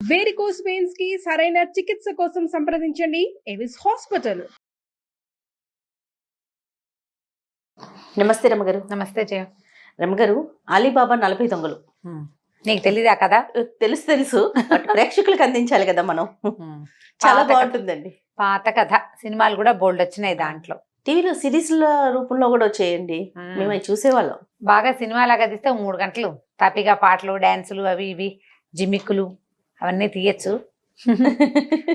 Varicose veins కి సరైన చికిత్స కోసం సంప్రదించండి ఎవిస్ హాస్పిటల్. నమస్తే రమగారు. నమస్తే జయ. రమగారు, అలీబాబా 40 దొంగలు నీకు తెలీదా కదా? తెలుసు బట్ ప్రేక్షకులకు అందించాలి కదా మనం. చాలా బాగుంటుందండి. పాత కథ సినిమాలు కూడా బోల్డ్ వచ్చినాయి దాంట్లో. టీవీలో సిరీస్ల రూపంలో కూడా వచ్చేయండి, మేము అవి చూసేవాళ్ళం. బాగా సినిమా లాగా తీస్తే 3 గంటలు తాపిగా పాటలు డాన్సులు అవి ఇవి జిమ్మిక్కులు అవన్నీ తీయచ్చు.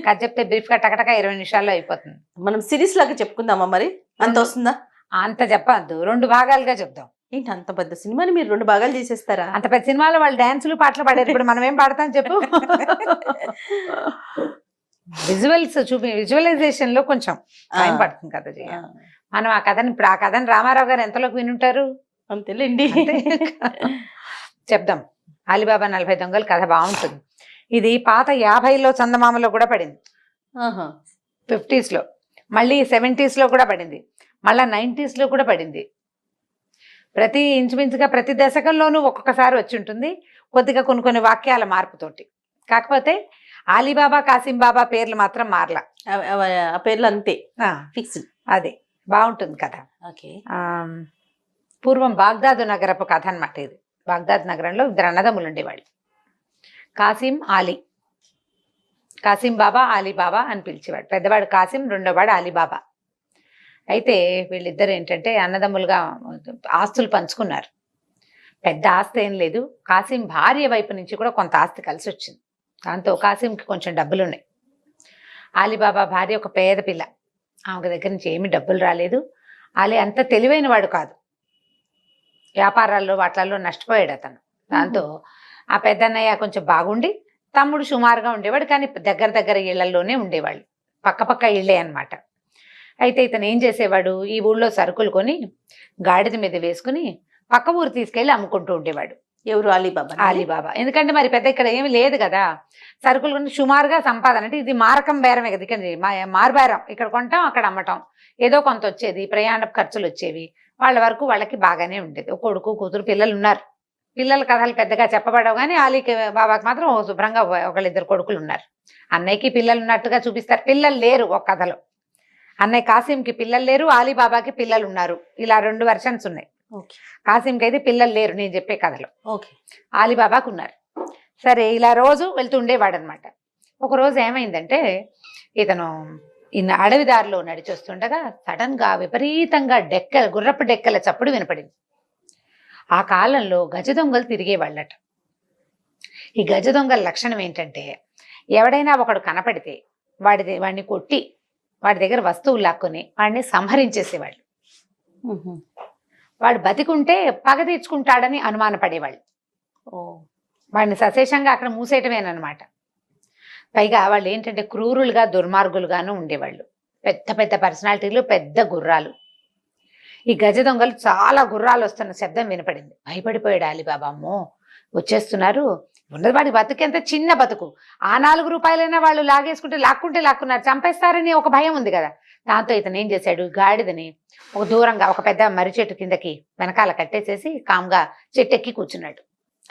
కథ చెప్తే బ్రీఫ్ గా టకటక 20 నిమిషాల్లో అయిపోతుంది. మనం సిరీస్ లాగా చెప్పుకుందామా మరి? అంత వస్తుందా? అంత చెప్పద్దు, 2 భాగాలుగా చెప్దాం. ఏంటి అంత పెద్ద సినిమాని మీరు 2 భాగాలు చేసేస్తారా? అంత పెద్ద సినిమాలో వాళ్ళు డాన్సులు పాటలు పాడారు, ఇప్పుడు మనం ఏం పాడతాం చెప్పు. విజువలైజేషన్ లో కొంచెం టైం పడుతుంది కదా జయ. మనం ఆ కథని రామారావు గారు ఎంతలోకి వినుంటారు అంతేలేండి. చెప్దాం. అలీబాబా 40 దొంగలు కథ బాగుంటుంది. ఇది పాత 50లో చందమామలో కూడా పడింది, 50s లో, మళ్ళీ 70s లో కూడా పడింది, మళ్ళీ 90s లో కూడా పడింది. ఇంచుమించుగా ప్రతి దశకంలోనూ ఒక్కొక్కసారి వచ్చి ఉంటుంది, కొద్దిగా కొన్ని వాక్యాల మార్పుతోటి. కాకపోతే అలీబాబా కాసిం బాబా పేర్లు మాత్రం మారలా, ఆ పేర్లు అంతే ఫిక్స్. అదే బాగుంటుంది కథ. ఓకే. పూర్వం బాగ్దాదు నగరపు కథ అనమాట ఇది. బాగ్దాద్ నగరంలో 2 అన్నదమ్ములు ఉండేవాళ్ళు, కాసిం ఆలీ. కాసిం బాబా అలీబాబా అని పిలిచేవాడు. పెద్దవాడు కాసిం, రెండోవాడు అలీబాబా. అయితే వీళ్ళిద్దరు ఏంటంటే అన్నదమ్ములుగా ఆస్తులు పంచుకున్నారు. పెద్ద ఆస్తి ఏం లేదు, కాసిం భార్య వైపు నుంచి కూడా కొంత ఆస్తి కలిసి వచ్చింది. దాంతో కాసింకి కొంచెం డబ్బులు ఉన్నాయి. అలీబాబా భార్య ఒక పేద పిల్ల, ఆమె దగ్గర నుంచి ఏమీ డబ్బులు రాలేదు. అలీ అంత తెలివైన వాడు కాదు, వ్యాపారాల్లో వాటిల్లో నష్టపోయాడు అతను. దాంతో ఆ పెద్దన్నయ్య కొంచెం బాగుండి, తమ్ముడు సుమారుగా ఉండేవాడు, కానీ దగ్గర ఇళ్లలోనే ఉండేవాళ్ళు, పక్క ఇళ్ళే అన్నమాట. అయితే ఇతను ఏం చేసేవాడు, ఈ ఊళ్ళో సరుకులు కొని గాడిద మీద వేసుకుని పక్క ఊరు తీసుకెళ్లి అమ్ముకుంటూ ఉండేవాడు. ఎవరు? అలీబాబా. అలీబాబా. ఎందుకంటే మరి పెద్ద ఇక్కడ ఏమి లేదు కదా, సరుకులు కొని సుమారుగా సంపాదన. అంటే ఇది మారకం బేరమే కదా, ఇక్కడ మారుబేరం, ఇక్కడ కొంటాం అక్కడ అమ్మటం, ఏదో కొంత వచ్చేది, ప్రయాణ ఖర్చులు వచ్చేవి. వాళ్ళ వరకు వాళ్ళకి బాగానే ఉండేది. ఒక కొడుకు కూతురు పిల్లలు ఉన్నారు. పిల్లల కథలు పెద్దగా చెప్పబడవు, కానీ అలీకి బాబాకి మాత్రం శుభ్రంగా 1-2 కొడుకులు ఉన్నారు. అన్నయ్యకి పిల్లలు ఉన్నట్టుగా చూపిస్తారు, పిల్లలు లేరు ఒక కథలో. అన్నయ్య కాసింకి పిల్లలు లేరు, అలీబాబాకి పిల్లలు ఉన్నారు. ఇలా 2 వెర్షన్స్ ఉన్నాయి. కాసింకి అయితే పిల్లలు లేరు నేను చెప్పే కథలో, అలీబాబాకు ఉన్నారు. సరే, ఇలా రోజు వెళ్తూ ఉండేవాడు అనమాట. ఒకరోజు ఏమైందంటే, ఇతను అడవి దారిలో నడిచొస్తుండగా సడన్ గా విపరీతంగా గుర్రపు డెక్కల చప్పుడు వినపడింది. ఆ కాలంలో గజ దొంగలు తిరిగేవాళ్ళట. ఈ గజ దొంగల లక్షణం ఏంటంటే, ఎవడైనా ఒకడు కనపడితే వాడిని కొట్టి వాడి దగ్గర వస్తువులు లాక్కొని వాడిని సంహరించేసేవాళ్ళు. వాడు బతికుంటే పగ తీర్చుకుంటాడని అనుమానపడేవాళ్ళు. వాడిని సశేషంగా అక్కడ మూసేయటమేనమాట. పైగా వాళ్ళు ఏంటంటే క్రూరులుగా దుర్మార్గులుగాను ఉండేవాళ్ళు. పెద్ద పర్సనాలిటీలు, పెద్ద గుర్రాలు. ఈ గజ దొంగలు చాలా గుర్రాలు వస్తున్న శబ్దం వినపడింది. భయపడిపోయాడు అలీబాబా. అమ్మో వచ్చేస్తున్నారు, ఉన్నది వాడి బతుకెంత చిన్న బతుకు, ఆ 4 రూపాయలైనా వాళ్ళు లాక్కున్నారు, చంపేస్తారని ఒక భయం ఉంది కదా. దాంతో ఇతను ఏం చేశాడు, గాడిదని ఒక దూరంగా ఒక పెద్ద మర్రి చెట్టు కిందకి వెనకాల కట్టేసేసి కామ్గా చెట్టెక్కి కూర్చున్నాడు.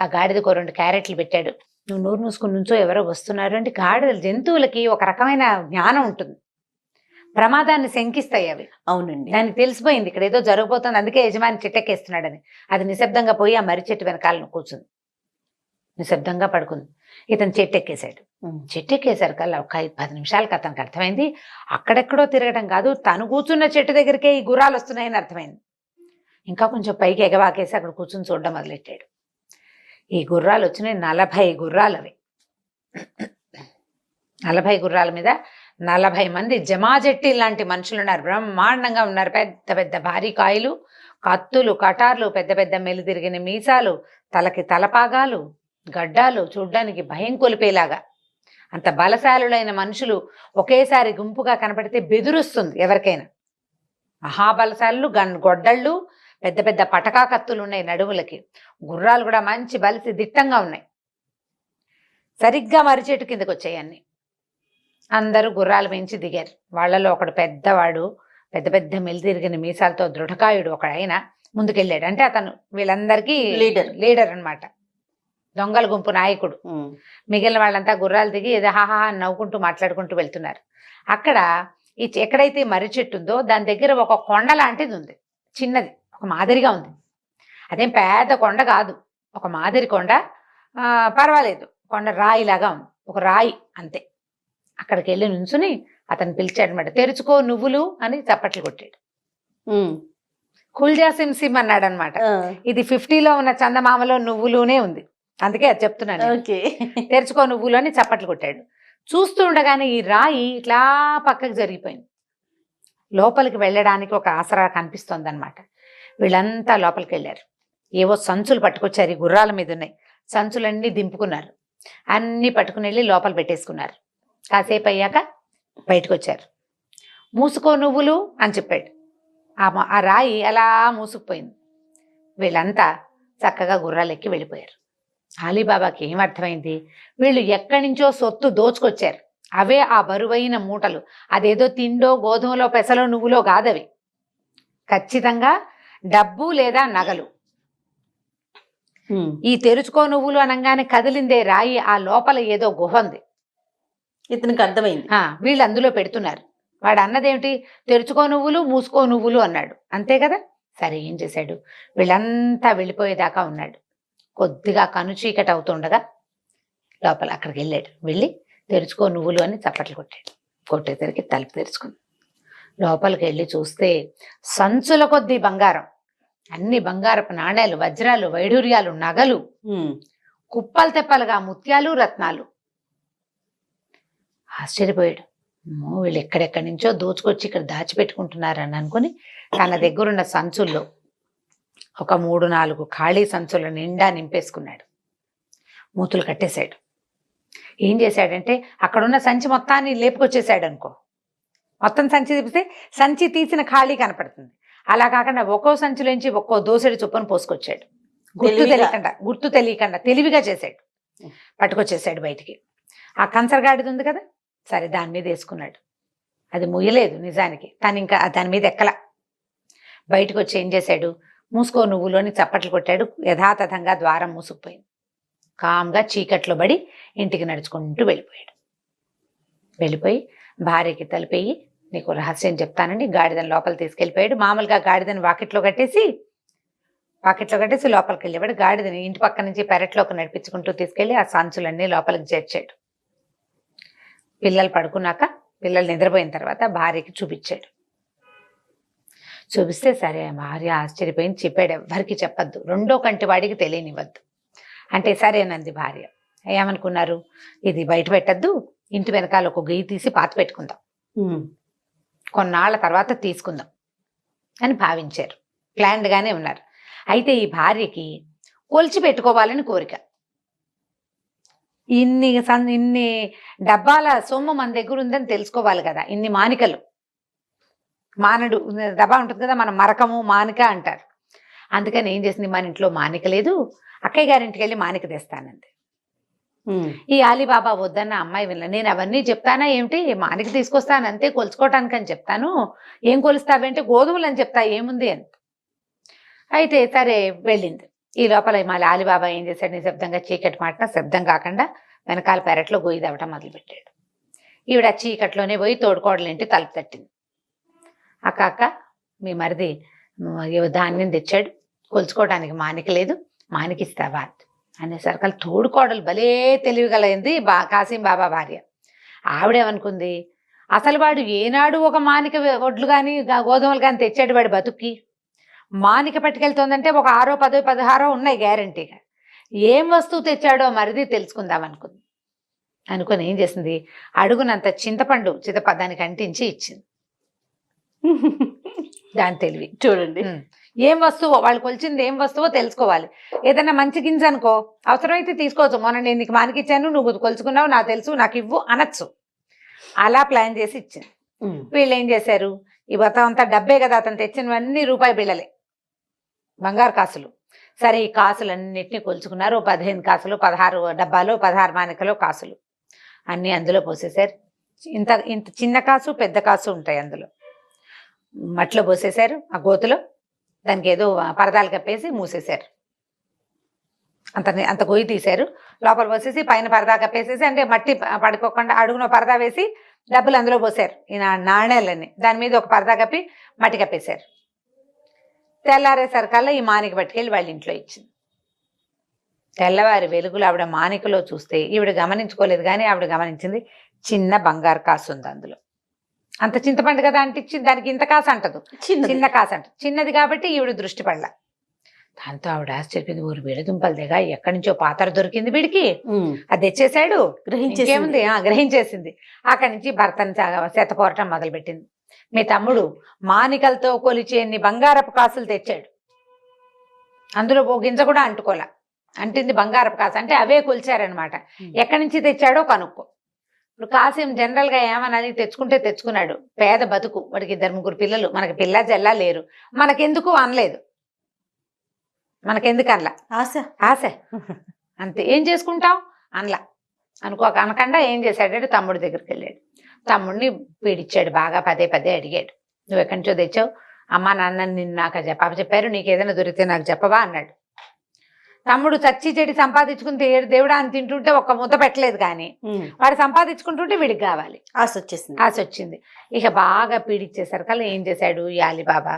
ఆ గాడిదకు 2 క్యారెట్లు పెట్టాడు. నువ్వు నోరు మూసుకుని నుంచో ఎవరో వస్తున్నారు అంటే. గాడిదలు జంతువులకి ఒక రకమైన జ్ఞానం ఉంటుంది, ప్రమాదాన్ని శంకిస్తాయి అవి. అవునండి, దానికి తెలిసిపోయింది ఇక్కడ ఏదో జరగబోతుంది, అందుకే యజమాని చెట్టెక్కేస్తున్నాడని. అది నిశ్శబ్దంగా పోయి ఆ మర్రి చెట్టు వెనకాలను కూర్చుంది, నిశ్శబ్దంగా పడుకుంది. ఇతను చెట్టెక్కేశాడు. చెట్టెక్కేశారు కల్లా ఒక 10 నిమిషాలకు అతనికి అర్థమైంది, అక్కడెక్కడో తిరగడం కాదు, తను కూర్చున్న చెట్టు దగ్గరికే ఈ గుర్రాలు వస్తున్నాయని అర్థమైంది. ఇంకా కొంచెం పైకి ఎగవాకేసి అక్కడ కూర్చుని చూడడం మొదలెట్టాడు. ఈ గుర్రాలు వచ్చినాయి 40 గుర్రాలు. అవి 40 గుర్రాల మీద 40 మంది జమాజెట్టి లాంటి మనుషులు ఉన్నారు. బ్రహ్మాండంగా ఉన్నారు. పెద్ద భారీ కాయలు, కత్తులు, కటార్లు, పెద్ద మెలితిరిగిన మీసాలు, తలకి తలపాగాలు, గడ్డాలు, చూడ్డానికి భయం కొలిపేలాగా. అంత బలశాలులైన మనుషులు ఒకేసారి గుంపుగా కనపడితే బెదురుస్తుంది ఎవరికైనా. మహాబలశాలు, గొడ్డళ్ళు, పెద్ద పటకా కత్తులు ఉన్నాయి నడుములకి. గుర్రాలు కూడా మంచి బలిసి దిట్టంగా ఉన్నాయి. సరిగ్గా మర్రి చెట్టు కిందకి వచ్చాయి అన్ని. అందరూ గుర్రాలు పెంచి దిగారు. వాళ్ళలో ఒకడు పెద్దవాడు, పెద్ద మెలితిరిగిన మీసాలతో దృఢకాయుడు ఒక ఆయన ముందుకెళ్ళాడు. అంటే అతను వీళ్ళందరికీ లీడర్ అన్నమాట. దొంగల గుంపు నాయకుడు. మిగిలిన వాళ్ళంతా గుర్రాలు దిగి ఏదో హాహా అని నవ్వుకుంటూ మాట్లాడుకుంటూ వెళ్తున్నారు. అక్కడ ఎక్కడైతే మర్రి చెట్టు ఉందో దాని దగ్గర ఒక కొండ లాంటిది ఉంది, చిన్నది, ఒక మాదిరిగా ఉంది. అదేం పెద్ద కొండ కాదు, ఒక మాదిరి కొండ. పర్వాలేదు, కొండ రాయిలాగా ఉంది, ఒక రాయి అంతే. అక్కడికి వెళ్ళి నుంచుని అతను పిలిచాడనమాట. తెరుచుకో నువ్వులు అని చప్పట్లు కొట్టాడు. కుల్జా సిమ్ సిమ్ అన్నాడు అనమాట. ఇది 50లో ఉన్న చందమామలో నువ్వులునే ఉంది, అందుకే అది చెప్తున్నాను. తెరుచుకో నువ్వులు అని చప్పట్లు కొట్టాడు. చూస్తూ ఉండగానే ఈ రాయి ఇట్లా పక్కకి జరిగిపోయింది. లోపలికి వెళ్ళడానికి ఒక ఆసరా కనిపిస్తోంది అనమాట. వీళ్ళంతా లోపలికి వెళ్ళారు. ఏవో సంచులు పట్టుకొచ్చారు, ఈ గుర్రాల మీద ఉన్నాయి. సంచులన్నీ దింపుకున్నారు, అన్నీ పట్టుకుని వెళ్ళి లోపల పెట్టేసుకున్నారు. కాసేపు అయ్యాక బయటకు వచ్చారు. మూసుకో నువ్వులు అని చెప్పాడు. ఆ రాయి అలా మూసుకుపోయింది. వీళ్ళంతా చక్కగా గుర్రాలు ఎక్కి వెళ్ళిపోయారు. అలీబాబాకి ఏమర్థమైంది, వీళ్ళు ఎక్కడి నుంచో సొత్తు దోచుకొచ్చారు. అవే ఆ బరువైన మూటలు. అదేదో తిండో గోధుమలో పెసలో నువ్వులో కాదవి, ఖచ్చితంగా డబ్బు లేదా నగలు. ఈ తెరుచుకో నువ్వులు అనగానే కదిలిందే రాయి. ఆ లోపల ఏదో గుహ ఉంది. ఇతనికి అర్థమైంది. వీళ్ళు అందులో పెడుతున్నారు. వాడు అన్నదేమిటి, తెరుచుకో నువ్వులు మూసుకో నువ్వులు అన్నాడు, అంతే కదా. సరే ఏం చేశాడు, వీళ్ళంతా వెళ్ళిపోయేదాకా ఉన్నాడు. కొద్దిగా కనుచీకటి అవుతుండగా లోపల అక్కడికి వెళ్ళాడు. వెళ్ళి తెరుచుకో నువ్వులు అని చప్పట్లు కొట్టాడు. కొట్టేసరికి తలుపు తెరుచుకుంది. లోపలికి వెళ్ళి చూస్తే సంచుల కొద్దీ బంగారం, అన్ని బంగారపు నాణేలు, వజ్రాలు, వైఢూర్యాలు, నగలు, కుప్పలు తెప్పలుగా ముత్యాలు, రత్నాలు. ఆశ్చర్యపోయాడు. వీళ్ళు ఎక్కడెక్కడి నుంచో దోచుకొచ్చి ఇక్కడ దాచిపెట్టుకుంటున్నారని అనుకుని తన దగ్గరున్న సంచుల్లో ఒక 3-4 ఖాళీ సంచుల నిండా నింపేసుకున్నాడు. మూతులు కట్టేశాడు. ఏం చేశాడంటే అక్కడున్న సంచి మొత్తాన్ని లేపుకొచ్చేసాడు అనుకో. మొత్తం సంచి తీపిస్తే సంచి తీసిన ఖాళీ కనపడుతుంది. అలా కాకుండా ఒక్కో సంచిలోంచి ఒక్కో దోసెడు చొప్పున పోసుకొచ్చాడు. గుర్తు తెలియకుండా తెలివిగా చేశాడు. పట్టుకొచ్చేసాడు బయటికి. ఆ కంచరగాడిది ఉంది కదా, సరే దాని మీద వేసుకున్నాడు. అది ముయ్యలేదు నిజానికి, తను ఇంకా దాని మీద ఎక్కల. బయటకు వచ్చి ఏం చేశాడు, మూసుకో నువ్వులు అని చప్పట్లు కొట్టాడు. యథాతథంగా ద్వారం మూసుకుపోయింది. కామ్గా చీకట్లో పడి ఇంటికి నడుచుకుంటూ వెళ్ళిపోయాడు. వెళ్ళిపోయి భార్యకి తలిపేయి, నీకు రహస్యం చెప్తానని గాడిదని లోపల తీసుకెళ్ళిపోయాడు. మామూలుగా గాడిదని వాకిట్లో కట్టేసి లోపలికి వెళ్ళేవాడు. గాడిదని ఇంటి పక్క నుంచి పెరట్లోకి నడిపించుకుంటూ తీసుకెళ్లి ఆ సంచులన్నీ లోపలికి చేర్చాడు. పిల్లలు పడుకున్నాక, పిల్లలు నిద్రపోయిన తర్వాత భార్యకి చూపించాడు. చూపిస్తే సరే భార్య ఆశ్చర్యపోయింది. చెప్పాడు, ఎవ్వరికి చెప్పద్దు, 2వ కంటి వాడికి తెలియనివ్వద్దు అంటే సరేనంది భార్య. ఏమనుకున్నారు, ఇది బయట పెట్టద్దు, ఇంటి వెనకాల ఒక గొయ్యి తీసి పాత పెట్టుకుందాం, కొన్నాళ్ల తర్వాత తీసుకుందాం అని భావించారు. ప్లాన్డ్గానే ఉన్నారు. అయితే ఈ భార్యకి కొలిచి పెట్టుకోవాలని కోరిక. ఇన్ని డబ్బాల సొమ్ము మన దగ్గర ఉందని తెలుసుకోవాలి కదా. ఇన్ని మానికలు, మానడు డబ్బా ఉంటుంది కదా, మనం మరకము మానిక అంటారు. అందుకని ఏం చేసింది, మన ఇంట్లో మానిక లేదు, అక్కయ్య గారింటికి వెళ్ళి మానిక తెస్తానంది. ఈ అలీబాబా వద్దన్న అమ్మాయి వినలే. నేను అవన్నీ చెప్తానా ఏమిటి, మానిక తీసుకొస్తాను అంతే, కొలుచుకోవటానికి అని చెప్తాను. ఏం కొలుస్తావేంటే గోధుమలు అని చెప్తా, ఏముంది అని. అయితే సరే వెళ్ళింది. ఈ లోపల మళ్ళీ అలీబాబా ఏం చేశాడు, నిశ్శబ్దంగా చీకటి మాట శబ్దం కాకుండా వెనకాల పెరట్లో గొయ్యి తవ్వటం మొదలుపెట్టాడు. ఈవిడ చీకట్లోనే పోయి తోడుకోడలేంటి తలుపు తట్టింది. అక్క మీ మరిది ధాన్యం తెచ్చాడు, కొలుచుకోవడానికి మానిక లేదు, మానికిస్తావా అనేసరికి తోడుకోడలు భలే తెలివిగలైంది కాసిం బాబా భార్య. ఆవిడేమనుకుంది, అసలు వాడు ఏనాడు ఒక మానిక వడ్లు కానీ గోధుమలు కానీ తెచ్చాడు వాడి బతుక్కి. మానిక పట్టుకెళ్తోందంటే ఒక 6, 10, 16 ఉన్నాయి గ్యారంటీగా. ఏం వస్తువు తెచ్చాడో మరిది తెలుసుకుందాం అనుకుని ఏం చేసింది, అడుగునంత చింతపండు దానికి అంటించి ఇచ్చింది. దాని తెలివి చూడండి. ఏం వస్తువో, వాళ్ళు కొలిచింది ఏం వస్తువో తెలుసుకోవాలి. ఏదైనా మంచి గింజ అనుకో, అవసరమైతే తీసుకోవచ్చు. మొన్న నేను నీకు మానికిచ్చాను, నువ్వు కొలుచుకున్నావు, నాకు తెలుసు, నాకు ఇవ్వు అనొచ్చు. అలా ప్లాన్ చేసి ఇచ్చింది. వీళ్ళు ఏం చేశారు, ఈ మొత్తం అంతా డబ్బే కదా, అతను తెచ్చినవన్నీ రూపాయి బిళ్ళలే, బంగారు కాసులు. సరే ఈ కాసులన్నింటినీ కొలుచుకున్నారు. 15 కాసులు, 16 డబ్బాలు, 16 మానికలు కాసులు అన్నీ అందులో పోసేశారు. ఇంత చిన్న కాసు పెద్ద కాసు ఉంటాయి అందులో. మట్లో పోసేశారు. ఆ గోతులో దానికి ఏదో పరదాలు కప్పేసి మూసేశారు. అంత గొయ్యి తీశారు, లోపల పోసేసి పైన పరదా కప్పేసేసి, అంటే మట్టి పడుకోకుండా అడుగున పరదా వేసి డబ్బులు అందులో పోసారు, ఈ నాణేలన్నీ దాని మీద ఒక పరదా కప్పి మట్టి కప్పేశారు. తెల్లారేసరికల్లా ఈ మానిక పట్టుకెళ్ళి వాళ్ళ ఇంట్లో ఇచ్చింది. తెల్లవారి వెలుగులు ఆవిడ మానికలో చూస్తే ఈవిడ గమనించుకోలేదు, కానీ ఆవిడ గమనించింది చిన్న బంగారు కాసు ఉంది అందులో. అంత చింతపండు కదా అంటించింది, దానికి ఇంత కాసు అంటదు, చిన్న కాసు అంట, చిన్నది కాబట్టి ఈవిడ దృష్టి పడలా. దాంతో ఆవిడ ఆశ్చర్యపోయింది, ఊరు వీడదుంపలు దిగా ఎక్కడి నుంచో పాత్ర దొరికింది వీడికి, అది తెచ్చేసాడు, గ్రహించేసింది. అక్కడి నుంచి భర్తను శతపోరటం మొదలుపెట్టింది. మీ తమ్ముడు మానికలతో కొలిచేన్ని బంగారపు కాసులు తెచ్చాడు, అందులో ఓ గింజ కూడా అంటుకోలే, అంటింది బంగారపు కాసు, అంటే అవే కొలిచారనమాట. ఎక్కడి నుంచి తెచ్చాడో కనుక్కో. ఇప్పుడు కాసిం జనరల్ గా ఏమన్నది, తెచ్చుకుంటే తెచ్చుకున్నాడు, పేద బతుకు, వాడికి 2-3 పిల్లలు, మనకి పిల్ల జల్లా లేరు, మనకెందుకు అనలేదు, మనకెందుకు అనలా, ఆశ అంతే, ఏం చేసుకుంటాం అనలా. అనకుండా ఏం చేశాడంటే తమ్ముడి దగ్గరికి వెళ్ళాడు, తమ్ముడిని పీడిచ్చాడు, బాగా పదే అడిగాడు, నువ్వు ఎక్కడి నుంచో తెచ్చావు, అమ్మా నాన్న నిన్ను నాకు చెప్పారు, నీకు ఏదైనా దొరికితే నాకు చెప్పవా అన్నాడు. తమ్ముడు చచ్చి చెడి సంపాదించుకుని దేవుడా అని తింటుంటే ఒక్క ముద్ద పెట్టలేదు, కానీ వాడు సంపాదించుకుంటుంటే వీడికి కావాలి, ఆశ వచ్చింది. ఇక బాగా పీడిచ్చేసరికల్లా ఏం చేశాడు, ఈ అలీబాబా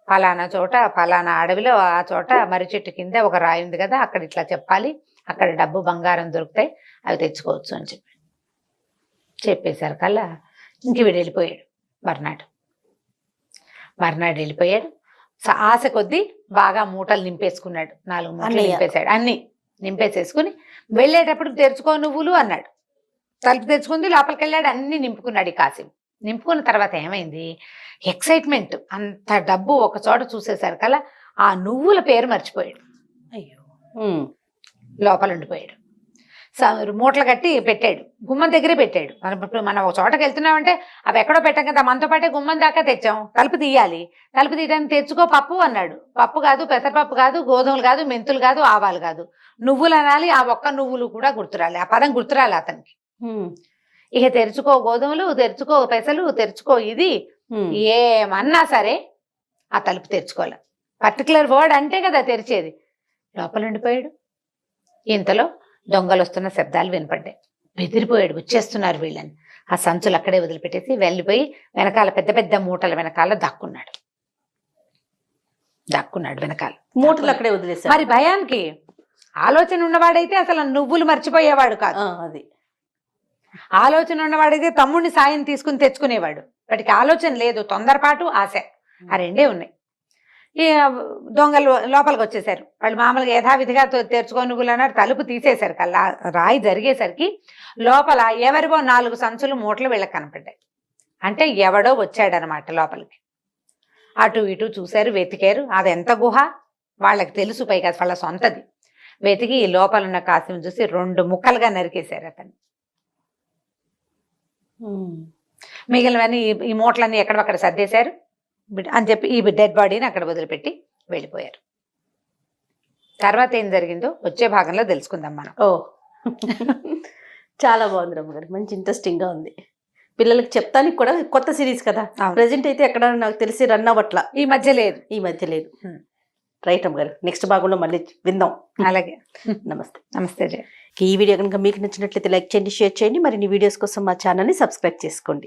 ఫలానా చోట ఫలానా అడవిలో ఆ చోట మర్రి చెట్టు కింద ఒక రాయి ఉంది కదా, అక్కడ ఇట్లా చెప్పాలి, అక్కడ డబ్బు బంగారం దొరుకుతాయి, అవి తెచ్చుకోవచ్చు అని చెప్పేసరికల్లా ఇంక వీడు వెళ్ళిపోయాడు. మర్నాడు వెళ్ళిపోయాడు. ఆశ కొద్దీ బాగా మూటలు నింపేసుకున్నాడు, 4 మూటలు నింపేశాడు, అన్ని నింపేసేసుకుని వెళ్ళేటప్పుడు తెరుచుకో నువ్వులు అన్నాడు. తలుపు తెచ్చుకుంది, లోపలికి వెళ్ళాడు, అన్ని నింపుకున్నాడు ఈ కాసిం. నింపుకున్న తర్వాత ఏమైంది, ఎక్సైట్మెంట్, అంత డబ్బు ఒక చోట చూసేసరికల్లా ఆ నువ్వుల పేరు మర్చిపోయాడు. అయ్యో, లోపల ఉండిపోయాడు. మూటలు కట్టి పెట్టాడు, గుమ్మం దగ్గరే పెట్టాడు. మనం ఒక చోటకి వెళ్తున్నామంటే అవి ఎక్కడో పెట్టాం కదా, మనతో పాటే గుమ్మం దాకా తెచ్చాం, తలుపు తీయాలి, తలుపు తీయడానికి తెచ్చుకో పప్పు అన్నాడు. పప్పు కాదు, పెసరపప్పు కాదు, గోధుమలు కాదు, మెంతులు కాదు, ఆవాలు కాదు, నువ్వులు అనాలి. ఆ ఒక్క నువ్వులు కూడా గుర్తురాలి, ఆ పదం గుర్తురాలి అతనికి. ఇక తెరుచుకో గోధుమలు, తెరుచుకో పెసలు, తెరుచుకో ఇది ఏమన్నా సరే ఆ తలుపు తెరుచుకోవాలి. పర్టికులర్ వర్డ్ అంటే కదా తెరిచేది. లోపల ఉండిపోయాడు. ఇంతలో దొంగలు వస్తున్న శబ్దాలు వినపడ్డాయి. బెదిరిపోయాడు, వచ్చేస్తున్నారు వీళ్ళని. ఆ సంచులు అక్కడే వదిలిపెట్టేసి వెళ్ళిపోయి వెనకాల పెద్ద మూటల వెనకాల దాక్కున్నాడు వెనకాల మూటలు అక్కడే వదిలేసాడు. మరి భయానికి ఆలోచన ఉన్నవాడైతే అసలు నువ్వులు మర్చిపోయేవాడు కాదు, అది ఆలోచన ఉన్నవాడైతే తమ్ముడిని సాయం తీసుకుని తెచ్చుకునేవాడు. వాటికి ఆలోచన లేదు, తొందరపాటు, ఆశ, ఆ రెండే ఉన్నాయి. ఈ దొంగలు లోపలికి వచ్చేసారు. వాళ్ళు మామూలుగా యథావిధిగా తెరుచుకో నువ్వులు అన్నారు. తలుపు తీసేశారు కల్లా రాయి జరిగేసరికి లోపల ఎవరివో 4 సంచులు మూటలు వీళ్ళకి కనపడ్డాయి. అంటే ఎవడో వచ్చాడనమాట లోపలికి. అటు ఇటు చూశారు, వెతికారు. అది ఎంత గుహ వాళ్ళకి తెలుసు, పైగా వాళ్ళ సొంతది. వెతికి ఈ లోపల ఉన్న కాసిం చూసి 2 ముక్కలుగా నరికేశారు అతన్ని. మిగిలినవన్నీ ఈ మూటలన్నీ ఎక్కడక్కడ సర్దేశారు అని చెప్పి ఈ డెడ్ బాడీని అక్కడ వదిలిపెట్టి వెళ్ళిపోయారు. తర్వాత ఏం జరిగిందో వచ్చే భాగంలో తెలుసుకుందాం మనం. చాలా బాగుంది రమ్మగారు, మంచి ఇంట్రెస్టింగ్ గా ఉంది. పిల్లలకి చెప్తానికి కూడా కొత్త సిరీస్ కదా, ప్రెజెంట్ అయితే ఎక్కడ నాకు తెలిసి రన్ అవ్వట్లా, ఈ మధ్య లేదు. రైట్ అమ్మగారు, నెక్స్ట్ భాగంలో మళ్ళీ విందాం. అలాగే, నమస్తే జయ. ఈ వీడియో కనుక మీకు నచ్చినట్లయితే లైక్ చేయండి, షేర్ చేయండి. మరిన్ని వీడియోస్ కోసం మా ఛానల్ని సబ్స్క్రైబ్ చేసుకోండి.